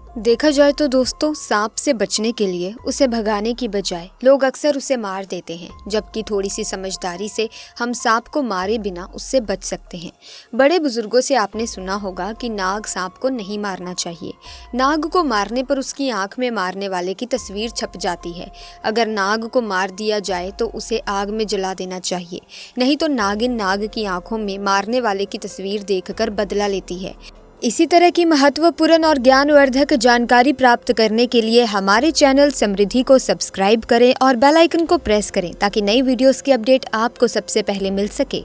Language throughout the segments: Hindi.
देखा जाए तो दोस्तों, सांप से बचने के लिए उसे भगाने की बजाय लोग अक्सर उसे मार देते हैं, जबकि थोड़ी सी समझदारी से हम सांप को मारे बिना उससे बच सकते हैं। बड़े बुजुर्गों से आपने सुना होगा कि नाग सांप को नहीं मारना चाहिए। नाग को मारने पर उसकी आंख में मारने वाले की तस्वीर छप जाती है। अगर नाग को मार दिया जाए तो उसे आग में जला देना चाहिए, नहीं तो नागिन नाग की आंखों में मारने वाले की तस्वीर देखकर बदला लेती है। इसी तरह की महत्वपूर्ण और ज्ञानवर्धक जानकारी प्राप्त करने के लिए हमारे चैनल समृद्धि को सब्सक्राइब करें और बेल आइकन को प्रेस करें ताकि नई वीडियोस की अपडेट आपको सबसे पहले मिल सके।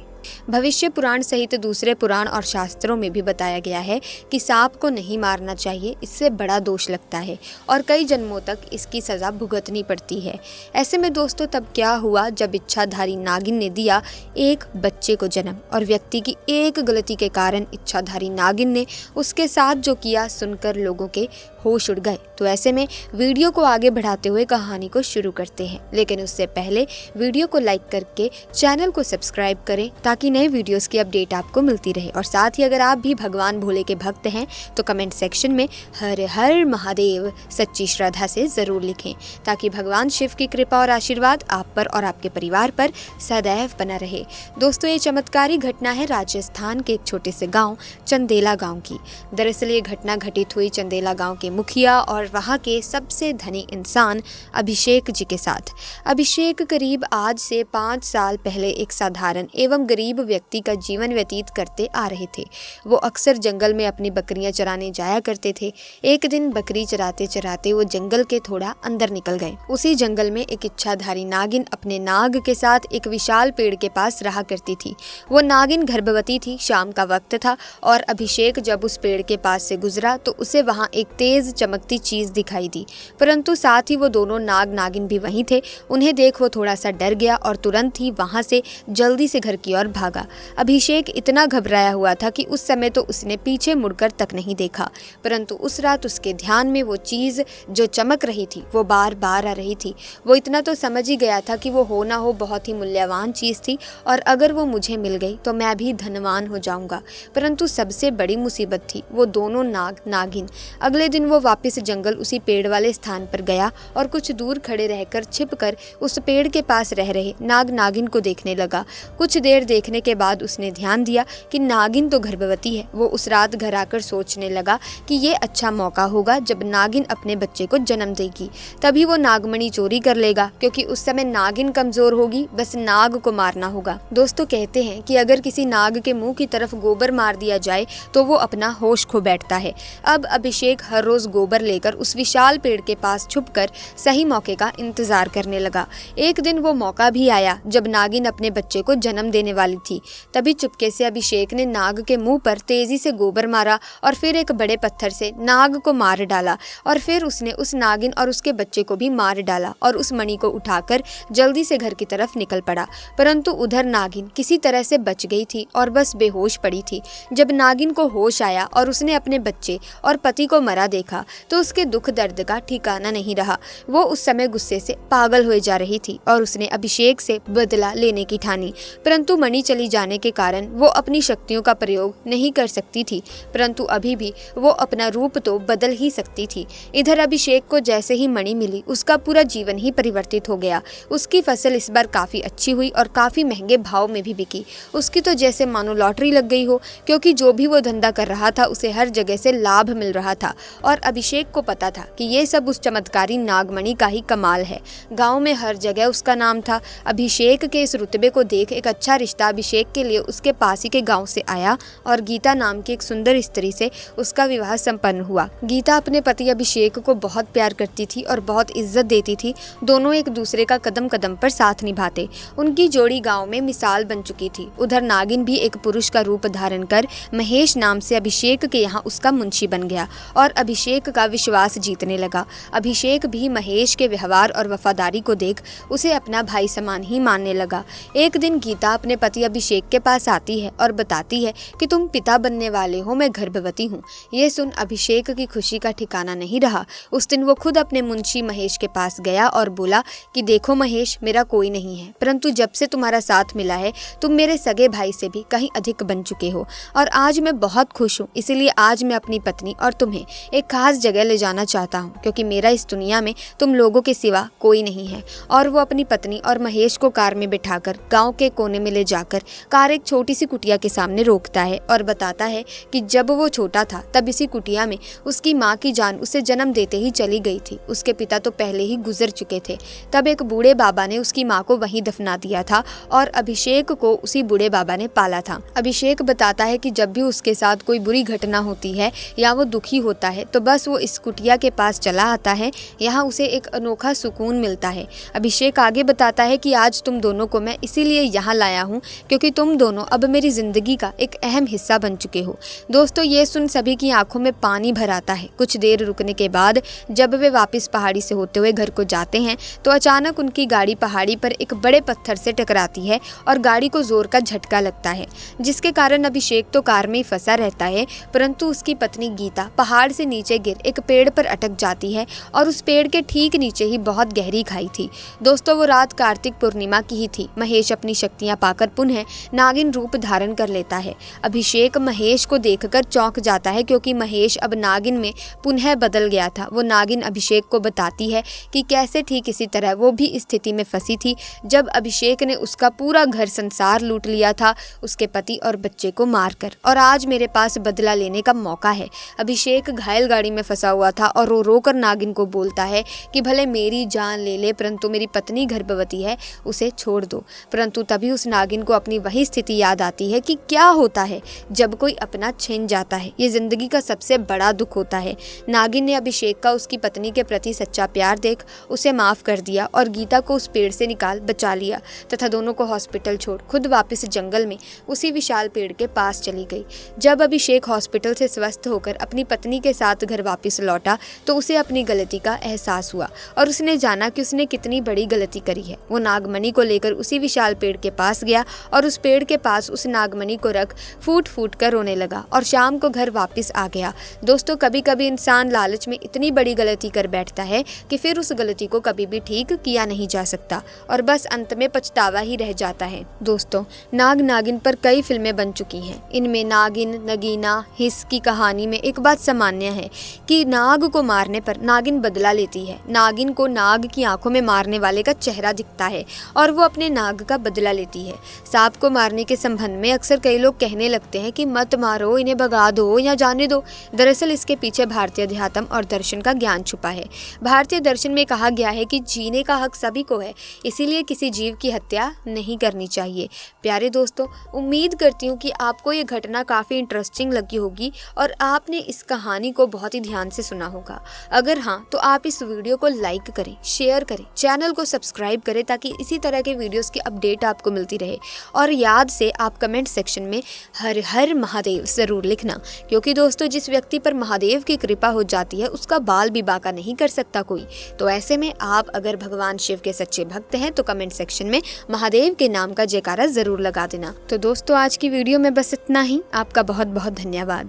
भविष्य पुराण सहित दूसरे पुराण और शास्त्रों में भी बताया गया है कि सांप को नहीं मारना चाहिए, इससे बड़ा दोष लगता है और कई जन्मों तक इसकी सज़ा भुगतनी पड़ती है। ऐसे में दोस्तों तब क्या हुआ जब इच्छाधारी नागिन ने दिया एक बच्चे को जन्म और व्यक्ति की एक गलती के कारण इच्छाधारी नागिन ने उसके साथ जो किया सुनकर लोगों के होश उड़ गए। तो ऐसे में वीडियो को आगे बढ़ाते हुए कहानी को शुरू करते हैं, लेकिन उससे पहले वीडियो को लाइक करके चैनल को सब्सक्राइब करें ताकि नए वीडियोस की अपडेट आपको मिलती रहे। और साथ ही अगर आप भी भगवान भोले के भक्त हैं तो कमेंट सेक्शन में हर हर महादेव सच्ची श्रद्धा से ज़रूर लिखें ताकि भगवान शिव की कृपा और आशीर्वाद आप पर और आपके परिवार पर सदैव बना रहे। दोस्तों, ये चमत्कारी घटना है राजस्थान के एक छोटे से गाँव चंदेला गाँव की। दरअसल ये घटना घटित हुई चंदेला गाँव के मुखिया और वहाँ के सबसे धनी इंसान अभिषेक जी के साथ। अभिषेक करीब आज से 5 साल पहले एक साधारण एवं गरीब व्यक्ति का जीवन व्यतीत करते आ रहे थे। वो अक्सर जंगल में अपनी बकरियां चराने जाया करते थे। एक दिन बकरी चराते चराते वो जंगल के थोड़ा अंदर निकल गए। उसी जंगल में एक इच्छाधारी नागिन अपने नाग के साथ एक विशाल पेड़ के पास रहा करती थी। वो नागिन गर्भवती थी। शाम का वक्त था और अभिषेक जब उस पेड़ के पास से गुजरा तो उसे वहाँ एक तेज चमकती चीज दिखाई दी, परंतु साथ ही वो दोनों नाग नागिन भी वहीं थे। उन्हें देख वो थोड़ा सा डर गया और तुरंत ही वहां से जल्दी से घर की ओर भागा। अभिषेक इतना घबराया हुआ था कि उस समय तो उसने पीछे मुड़कर तक नहीं देखा, परंतु उस रात उसके ध्यान में वो चीज जो चमक रही थी वो बार बार आ रही थी। वो इतना तो समझ ही गया था कि वो हो ना हो बहुत ही मूल्यवान चीज थी और अगर वो मुझे मिल गई तो मैं भी धनवान हो जाऊंगा। परंतु सबसे बड़ी मुसीबत थी वो दोनों नाग नागिन। अगले दिन वो वापस जंगल उसी पेड़ वाले स्थान पर गया और कुछ दूर खड़े रहकर छिपकर उस पेड़ के पास रह रहे नाग नागिन को देखने लगा। कुछ देर देखने के बाद उसने ध्यान दिया कि नागिन तो गर्भवती है। वो उस रात घर आकर सोचने लगा कि ये अच्छा मौका होगा जब नागिन अपने बच्चे को जन्म देगी, तभी वो नागमणि चोरी कर लेगा, क्योंकि उस समय नागिन कमजोर होगी, बस नाग को मारना होगा। दोस्तों, कहते हैं कि अगर किसी नाग के मुंह की तरफ गोबर मार दिया जाए तो वो अपना होश खो बैठता है। अब अभिषेक हर रोज गोबर लेकर उस विशाल पेड़ के पास छुपकर सही मौके का इंतजार करने लगा। एक दिन वो मौका भी आया जब नागिन अपने बच्चे को जन्म देने वाली थी। तभी चुपके से अभिषेक ने नाग के मुंह पर तेजी से गोबर मारा और फिर एक बड़े पत्थर से नाग को मार डाला और फिर उसने उस नागिन और उसके बच्चे को भी मार डाला और उस मणि को उठाकर जल्दी से घर की तरफ निकल पड़ा। परंतु उधर नागिन किसी तरह से बच गई थी और बस बेहोश पड़ी थी। जब नागिन को होश आया और उसने अपने बच्चे और पति को मरा देखा तो उसके दुख दर्द का ठिकाना नहीं रहा। वो उस समय गुस्से से पागल हुए जा रही थी और उसने अभिषेक से बदला लेने की ठानी। परंतु मणि चली जाने के कारण वो अपनी शक्तियों का प्रयोग नहीं कर सकती थी, परंतु अभी भी वो अपना रूप तो बदल ही सकती थी। इधर अभिषेक को जैसे ही मणि मिली उसका पूरा जीवन ही परिवर्तित हो गया। उसकी फसल इस बार काफी अच्छी हुई और काफी महंगे भाव में भी बिकी। उसकी तो जैसे मानो लॉटरी लग गई हो, क्योंकि जो भी वो धंधा कर रहा था उसे हर जगह से लाभ मिल रहा था और अभिषेक को पता था कि ये सब उस चमत्कारी नागमणि का ही कमाल है। गांव में हर जगह उसका नाम था। अभिषेक के इस रुतबे को देख एक अच्छा रिश्ता अभिषेक के लिए उसके पास ही के गांव से आया और गीता नाम की एक सुंदर स्त्री से उसका विवाह संपन्न हुआ। गीता अपने पति अभिषेक को बहुत प्यार करती थी और बहुत इज्जत देती थी। दोनों एक दूसरे का कदम कदम पर साथ निभाते। उनकी जोड़ी गाँव में मिसाल बन चुकी थी। उधर नागिन भी एक पुरुष का रूप धारण कर महेश नाम से अभिषेक के यहाँ उसका मुंशी बन गया और अभिषेक का विश्वास जीतने लगा। अभिषेक भी महेश के व्यवहार और वफादारी को देख उसे अपना भाई समान ही मानने लगा। एक दिन गीता अपने पति पार्वती अभिषेक के पास आती है और बताती है कि तुम पिता बनने वाले हो, मैं गर्भवती हूँ। ये सुन अभिषेक की खुशी का ठिकाना नहीं रहा। उस दिन वो खुद अपने मुंशी महेश के पास गया और बोला कि देखो महेश, मेरा कोई नहीं है, परंतु जब से तुम्हारा साथ मिला है तुम मेरे सगे भाई से भी कहीं अधिक बन चुके हो और आज मैं बहुत खुश हूँ। इसीलिए आज मैं अपनी पत्नी और तुम्हें एक खास जगह ले जाना चाहता हूँ, क्योंकि मेरा इस दुनिया में तुम लोगों के सिवा कोई नहीं है। और वो अपनी पत्नी और महेश को कार में बिठाकर गांव के कोने में ले जाकर कार एक छोटी सी कुटिया के सामने रोकता है और बताता है कि जब वो छोटा था तब इसी कुटिया में उसकी माँ की जान उसे जन्म देते ही चली गई थी। उसके पिता तो पहले ही गुजर चुके थे। तब एक बूढ़े बाबा ने उसकी माँ को वहीं दफना दिया था और अभिषेक को उसी बूढ़े बाबा ने पाला था। अभिषेक बताता है कि जब भी उसके साथ कोई बुरी घटना होती है या वो दुखी होता है तो बस वो इस कुटिया के पास चला आता है। यहाँ उसे एक अनोखा सुकून मिलता है। अभिषेक आगे बताता है कि आज तुम दोनों को मैं इसीलिए यहाँ लाया हूँ क्योंकि तुम दोनों अब मेरी जिंदगी का एक अहम हिस्सा बन चुके हो। दोस्तों, ये सुन सभी की आंखों में पानी भर आता है। कुछ देर रुकने के बाद जब वे वापस पहाड़ी से होते हुए घर को जाते हैं तो अचानक उनकी गाड़ी पहाड़ी पर एक बड़े पत्थर से टकराती है और गाड़ी को जोर का झटका लगता है, जिसके कारण अभिषेक तो कार में ही फंसा रहता है, परंतु उसकी पत्नी गीता पहाड़ से नीचे गिर एक पेड़ पर अटक जाती है और उस पेड़ के ठीक नीचे ही बहुत गहरी खाई थी। दोस्तों, वो रात कार्तिक पूर्णिमा की ही थी। महेश अपनी शक्तियां पाकर पुनः नागिन रूप धारण कर लेता है। अभिषेक महेश को देखकर चौंक जाता है क्योंकि महेश अब नागिन में पुनः बदल गया था। वो नागिन अभिषेक को बताती है कि कैसे ठीक इसी तरह वो भी स्थिति में फंसी थी जब अभिषेक ने उसका पूरा घर संसार लूट लिया था, उसके पति और बच्चे को मारकर, और आज मेरे पास बदला लेने का मौका है। अभिषेक घायल गाड़ी में फंसा हुआ था और रो रोकर नागिन को बोलता है कि भले मेरी जान ले ले, परंतु मेरी पत्नी गर्भवती है, उसे छोड़ दो। परंतु तभी उस नागिन को अपनी वही स्थिति याद आती है कि क्या होता है जब कोई अपना छिन जाता है। ये जिंदगी का सबसे बड़ा दुख होता है। नागिन ने अभिषेक का उसकी पत्नी के प्रति सच्चा प्यार देख उसे माफ कर दिया और गीता को उस पेड़ से निकाल बचा लिया तथा दोनों को हॉस्पिटल छोड़ खुद वापस जंगल में उसी विशाल पेड़ के पास चली गई। जब अभिषेक हॉस्पिटल से स्वस्थ होकर अपनी पत्नी के साथ घर वापस लौटा तो उसे अपनी गलती का एहसास हुआ और उसने जाना कि उसने कितनी बड़ी गलती करी है। वो नागमणि को लेकर उसी विशाल पेड़ के पास गया और उस पेड़ के पास उस नागमणि को रख फूट फूट कर रोने लगा और शाम को घर वापस आ गया। दोस्तों, कभी कभी इंसान लालच में इतनी बड़ी गलती कर बैठता है कि फिर उस गलती को कभी भी ठीक किया नहीं जा सकता और बस अंत में पछतावा ही रह जाता है। दोस्तों, नाग नागिन पर कई फिल्में बन चुकी हैं। इनमें नागिन, नगीना, हिस की कहानी में एक बात सामान्य है कि नाग को मारने पर नागिन बदला लेती है। नागिन को नाग की आंखों में मारने वाले का चेहरा दिखता है और वो अपने नाग का बदला लेती है। सांप को मारने के संबंध में अक्सर कई लोग कहने लगते हैं कि मत मारो, इन्हें भगा दो या जाने दो। दरअसल इसके पीछे भारतीय अध्यात्म और दर्शन का ज्ञान छुपा है। भारतीय दर्शन में कहा गया है कि जीने का हक सभी को है, इसीलिए किसी जीव की हत्या नहीं करनी चाहिए। प्यारे दोस्तों, उम्मीद करती हूँ कि आपको ये घटना काफ़ी इंटरेस्टिंग लगी होगी और आपने इस कहानी को बहुत ही ध्यान से सुना होगा। अगर हाँ, तो आप इस वीडियो को लाइक करें, शेयर करें, चैनल को सब्सक्राइब करें ताकि इसी तरह के वीडियोस की अपडेट आपको मिलती रहे। और याद से आप कमेंट सेक्शन में हर हर महादेव ज़रूर लिखना, क्योंकि दोस्तों जिस व्यक्ति पर महादेव की कृपा हो जाती है उसका बाल भी बांका नहीं कर सकता कोई। तो ऐसे में आप अगर भगवान शिव के सच्चे भक्त हैं तो कमेंट सेक्शन में महादेव के नाम का जयकारा जरूर लगा देना। तो दोस्तों, आज की वीडियो में बस इतना ही। आपका बहुत बहुत धन्यवाद।